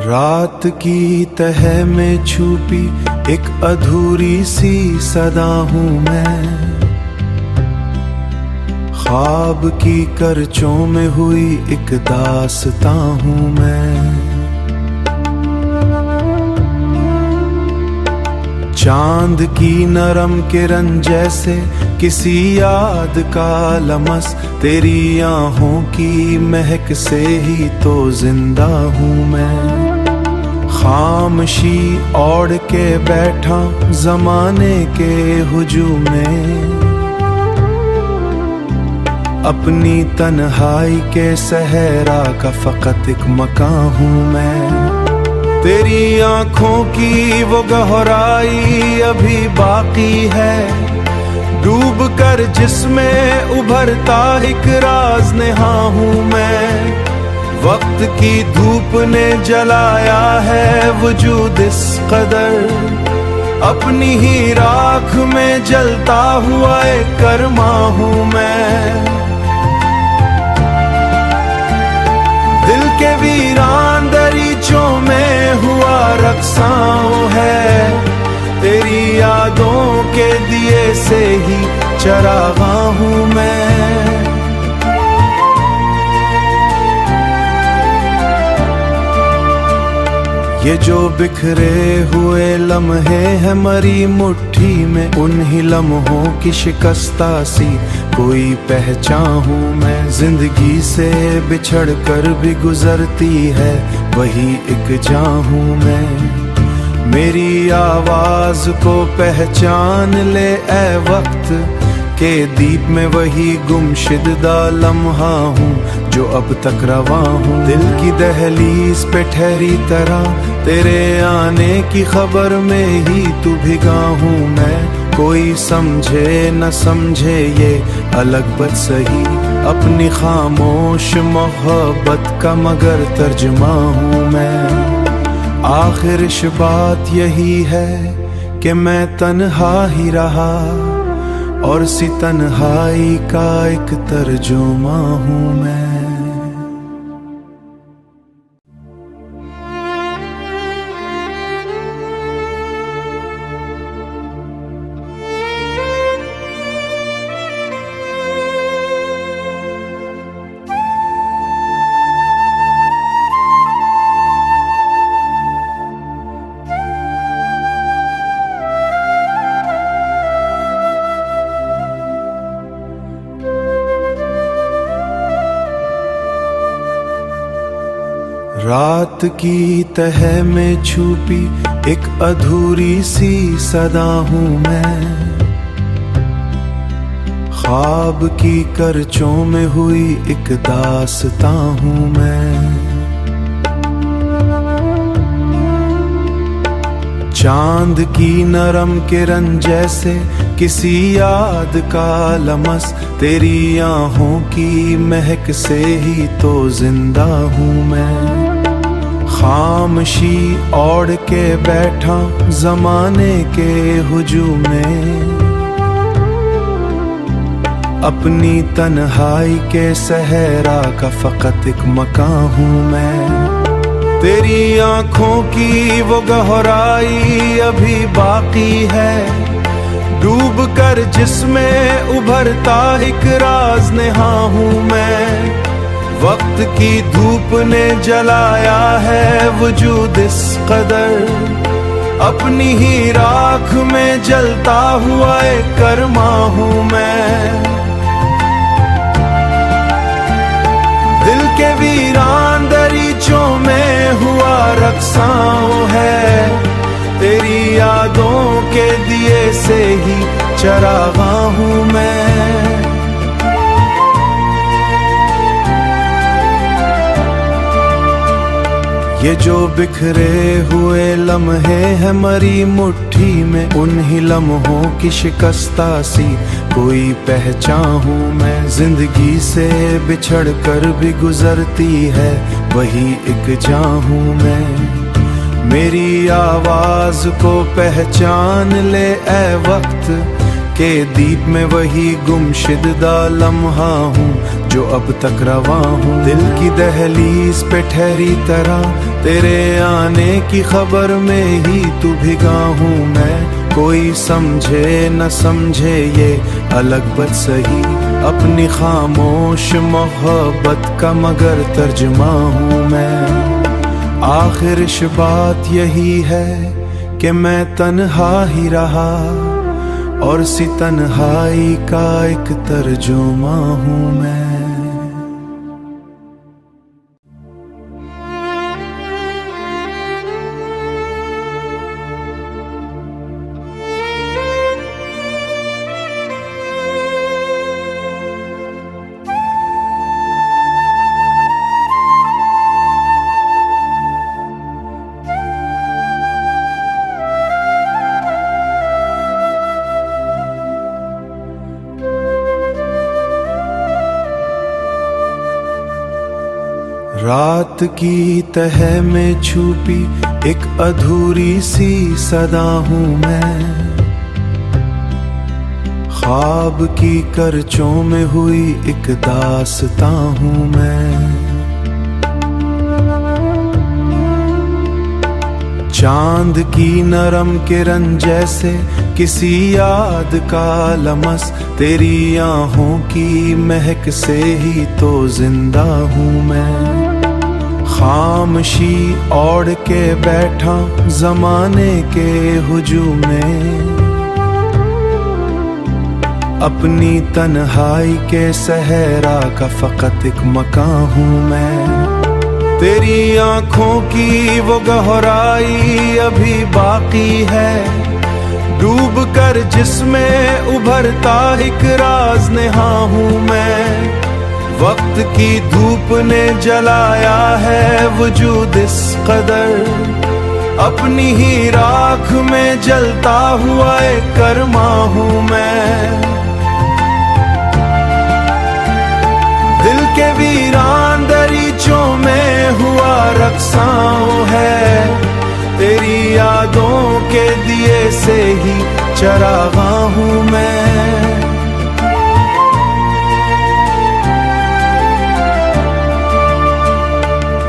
रात की तह में छुपी एक अधूरी सी सदा हूँ मैं, ख्वाब की करचों में हुई एक दास्तां हूँ मैं। चांद की नरम किरण जैसे किसी याद का लमस, तेरी आँखों की महक से ही तो जिंदा हूँ मैं। खामोशी ओढ़ के बैठा जमाने के हुजूम में, अपनी तन्हाई के सहरा का फकत एक मकान हूँ मैं। तेरी आँखों की वो गहराई अभी बाकी है, डूब कर जिसमें उभरता एक राज नेहा हूँ मैं। वक्त की धूप ने जलाया है वजूद इस कदर, अपनी ही राख में जलता हुआ एक कर्मा हूँ मैं। दिल के वीरान दरीचों में हुआ रक्साओं है, तेरी यादों के दिए से ही चरागा हूँ मैं। ये जो बिखरे हुए लम्हे हैं मरी मुट्ठी में, उन्हीं लम्हों की शिकस्ता सी कोई पहचान हूँ मैं। जिंदगी से बिछड़ कर भी गुजरती है वही एक जान हूँ मैं। मेरी आवाज को पहचान ले ए वक्त के दीप में, वही गुमशुदा लम्हा हूँ जो अब तक रवा हूँ। दिल की दहलीज पे ठहरी तरह तेरे आने की खबर में ही तू भिगा हूँ मैं। कोई समझे न समझे ये अलग बात सही, अपनी खामोश मोहब्बत का मगर तर्जुमा हूँ मैं। आखिर इस बात यही है कि मैं तन्हा ही रहा और सी तन्हाई का एक तर्जुमा हूँ मैं। रात की तह में छुपी एक अधूरी सी सदा हूँ मैं, ख्वाब की करचों में हुई एक दास्तां हूँ मैं। चांद की नरम किरण जैसे किसी याद का लमस, तेरी आँखों की महक से ही तो जिंदा हूँ मैं। खामोशी ओढ़ के बैठा जमाने के हुजूम में, अपनी तन्हाई के सहरा का फकत एक मकान हूँ मैं। तेरी आँखों की वो गहराई अभी बाकी है, डूब कर जिसमें उभरता एक राज नेहा हूँ मैं। वक्त की धूप ने जलाया है वजूद इस कदर, अपनी ही राख में जलता हुआ एक कर्मा हूँ मैं। दिल के वीरान दरीचों में हुआ रक्साओं है, तेरी यादों के दिए से ही चरागा हूँ मैं। ये जो बिखरे हुए लम्हे हैं मरी मुट्ठी में, उन्हीं लम्हों की शिकस्ता सी कोई पहचान हूँ मैं। जिंदगी से बिछड़ कर भी गुजरती है वही एक जान हूँ मैं। मेरी आवाज को पहचान ले ए वक्त के दीप में, वही गुमशुदा लम्हा हूँ जो अब तक रवा हूँ। दिल की दहलीज पे ठहरी तरह तेरे आने की खबर में ही तू भिगा हूँ मैं। कोई समझे न समझे ये अलग बात सही, अपनी खामोश मोहब्बत का मगर तर्जुमा हूँ मैं। आखिर इस बात यही है कि मैं तन्हा ही रहा और सी तन्हाई का एक तर्जुमा हूँ मैं। रात की तह में छुपी एक अधूरी सी सदा हूँ मैं। ख्वाब की करचों में हुई एक दास्तां हूँ मैं। चांद की नरम किरण जैसे किसी याद का लमस, तेरी आहों की महक से ही तो जिंदा हूँ मैं। खामोशी ओढ़ के बैठा जमाने के हुजूम में, अपनी तन्हाई के सहरा का फकत एक मकान हूँ मैं। तेरी आँखों की वो गहराई अभी बाकी है, डूब कर जिसमें उभरता एक राज नेहा हूँ मैं। वक्त की धूप ने जलाया है वजूद इस कदर, अपनी ही राख में जलता हुआ एक कर्मा हूँ मैं। दिल के वीरान दरीचों में हुआ रक्साओं है, तेरी यादों के दिए से ही चरागा हूँ मैं।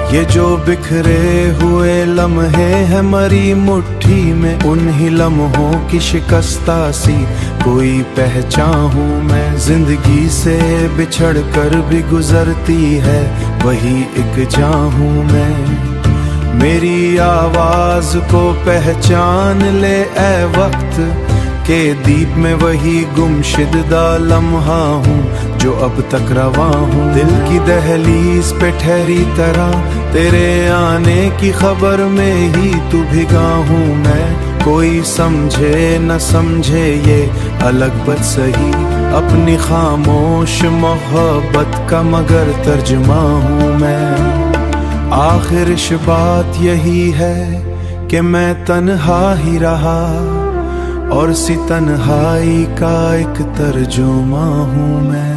ये जो बिखरे हुए लम्हे हैं मरी मुट्ठी में, उन्हीं लम्हों की शिकस्ता सी कोई पहचान हूँ मैं। जिंदगी से बिछड़ कर भी गुजरती है वही एक जान हूँ मैं। मेरी आवाज को पहचान ले ए वक्त के दीप में, वही गुमशुदा लम्हा हूँ जो अब तक रवा हूँ। दिल की दहलीज पे ठहरी तरह तेरे आने की खबर में ही तू भिगा हूँ मैं। कोई समझे न समझे ये अलग बात सही, अपनी खामोश मोहब्बत का मगर तर्जुमा हूँ मैं। आखिर इस बात यही है कि मैं तन्हा ही रहा और सी तन्हाई का एक तर्जुमा हूँ मैं।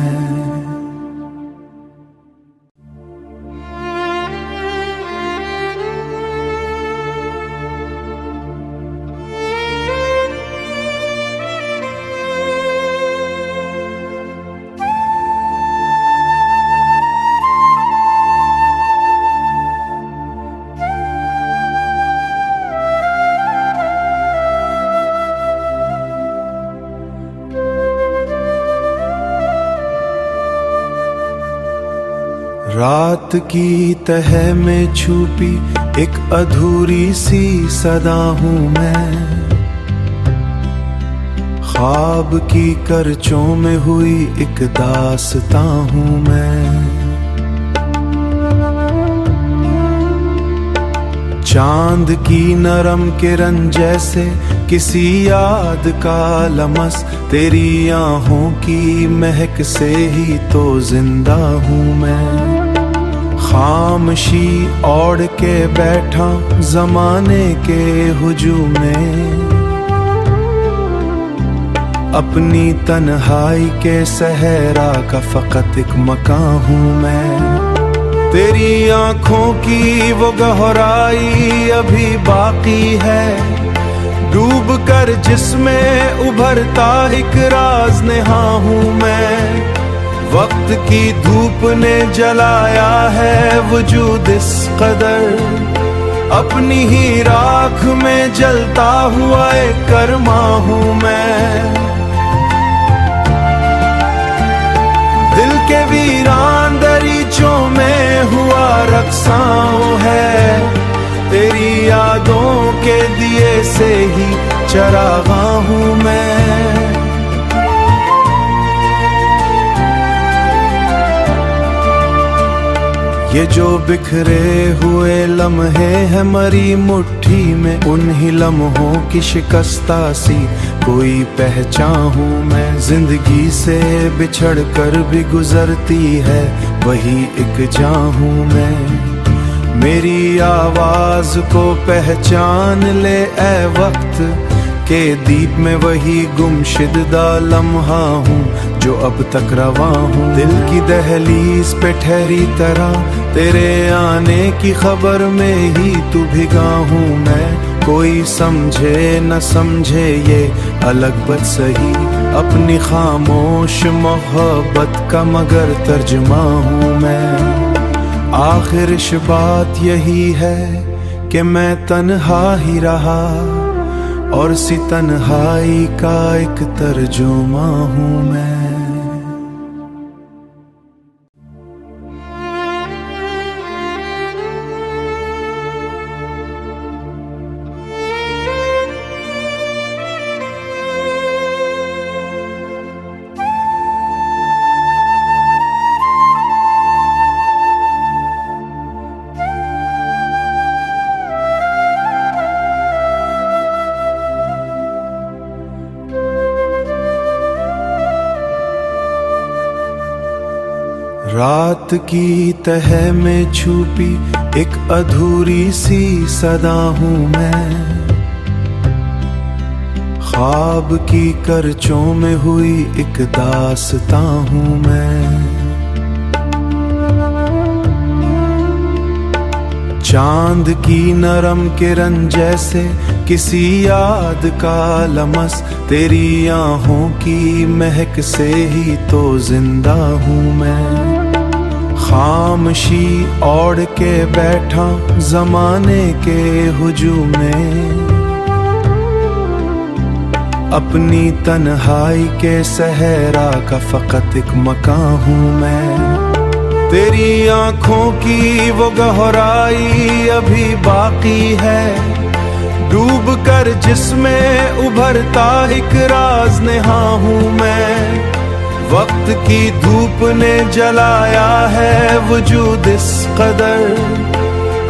रात की तह में छुपी एक अधूरी सी सदा हूँ मैं। ख्वाब की करचों में हुई एक दास्तां हूँ मैं। चांद की नरम किरण जैसे किसी याद का लमस, तेरी आहों की महक से ही तो जिंदा हूँ मैं। खामोशी ओढ़ के बैठा जमाने के हुजूम में, अपनी तन्हाई के सहरा का फकत एक मकान हूँ मैं। तेरी आँखों की वो गहराई अभी बाकी है, डूब कर जिसमें उभरता एक राज नेहा हूँ मैं। वक्त की धूप ने जलाया है वजूद इस कदर, अपनी ही राख में जलता हुआ एक कर्मा हूँ मैं। दिल के वीरान दरीचों में हुआ रक्साओं है, तेरी यादों के दिए से ही चरागा हूँ मैं। ये जो बिखरे हुए लम्हे हैं मरी मुट्ठी में, उन्हीं लम्हों की शिकस्ता सी कोई पहचान हूँ मैं। जिंदगी से बिछड़ कर भी गुजरती है वही एक जान हूँ मैं। मेरी आवाज को पहचान ले ए वक्त के दीप में, वही गुमशुदा लम्हा हूँ जो अब तक रवा हूँ। दिल की दहलीज पे ठहरी तरह तेरे आने की खबर में ही तू भिगा हूँ मैं। कोई समझे न समझे ये अलग बात सही, अपनी खामोश मोहब्बत का मगर तर्जुमा हूँ मैं। आखिर इस बात यही है कि मैं तन्हा ही रहा और सी तन्हाई का एक तर्जुमा हूँ मैं। रात की तह में छुपी एक अधूरी सी सदा हूँ मैं, ख्वाब की करचों में हुई एक दास्तां हूँ मैं। चांद की नरम किरण जैसे किसी याद का लमस, तेरी आहों की महक से ही तो जिंदा हूँ मैं। खामोशी ओढ़ के बैठा जमाने के हुजूम में, अपनी तन्हाई के सहरा का फकत एक मकान हूँ मैं। तेरी आंखों की वो गहराई अभी बाकी है, डूब कर जिसमें उभरता एक राज नेहा हूँ मैं। वक्त की धूप ने जलाया है वजूद इस कदर,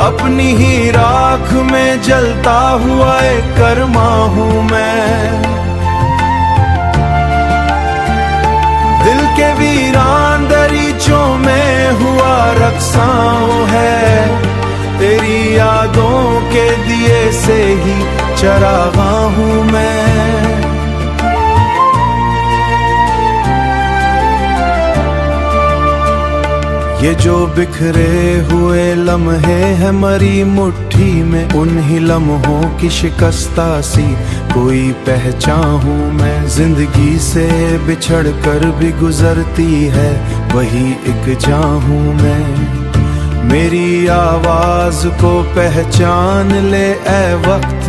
अपनी ही राख में जलता हुआ एक कर्मा हूँ मैं। दिल के वीरान दरीचों में हुआ रक्साओं है, तेरी यादों के दिए से ही चरागा हूँ मैं। ये जो बिखरे हुए लम्हे हैं मरी मुट्ठी में, उन्हीं लम्हों की शिकस्ता सी कोई पहचान हूँ मैं। जिंदगी से बिछड़ कर भी गुजरती है वही एक जान हूँ मैं। मेरी आवाज को पहचान ले ए वक्त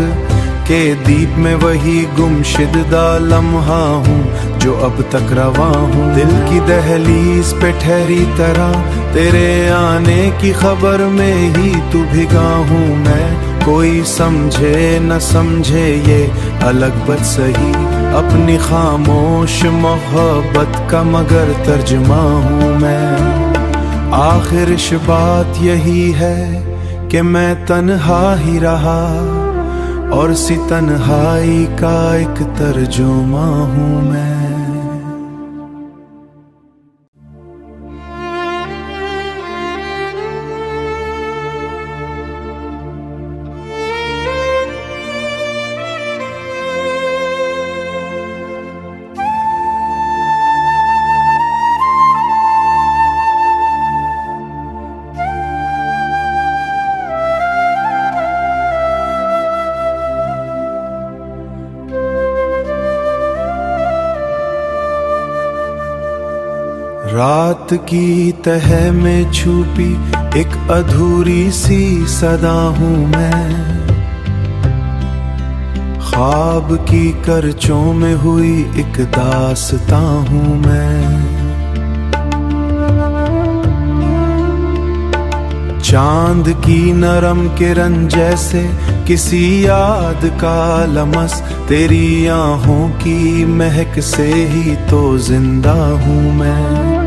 के दीप में, वही गुमशुदा लम्हा हूँ जो अब तक रवा हूँ। दिल की दहलीज पे ठहरी तरह तेरे आने की खबर में ही तू भिगा हूँ मैं। कोई समझे न समझे ये अलग बात सही, अपनी खामोश मोहब्बत का मगर तर्जुमा हूँ मैं। आखिर इस बात यही है कि मैं तन्हा ही रहा और सी तन्हाई का एक तर्जुमा हूँ मैं। रात की तह में छुपी एक अधूरी सी सदा हूँ मैं, ख्वाब की करचों में हुई एक दास्तां हूँ मैं। चांद की नरम किरण जैसे किसी याद का लमस, तेरी आहों की महक से ही तो जिंदा हूँ मैं।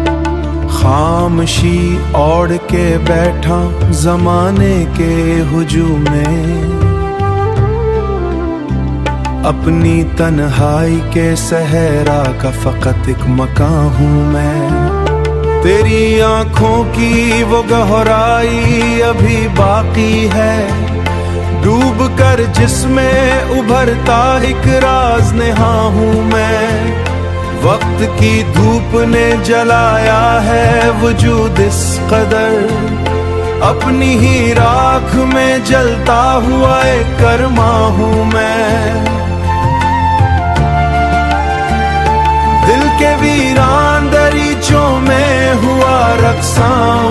खामोशी ओढ़ के बैठा जमाने के हुजूम में, अपनी तन्हाई के सहरा का फकत एक मकान हूँ मैं। तेरी आंखों की वो गहराई अभी बाकी है, डूब कर जिसमें उभरता एक राज नेहा हूँ मैं। वक्त की धूप ने जलाया है वजूद इस कदर, अपनी ही राख में जलता हुआ एक कर्मा हूँ मैं। दिल के वीरान दरीचों में हुआ रक्सां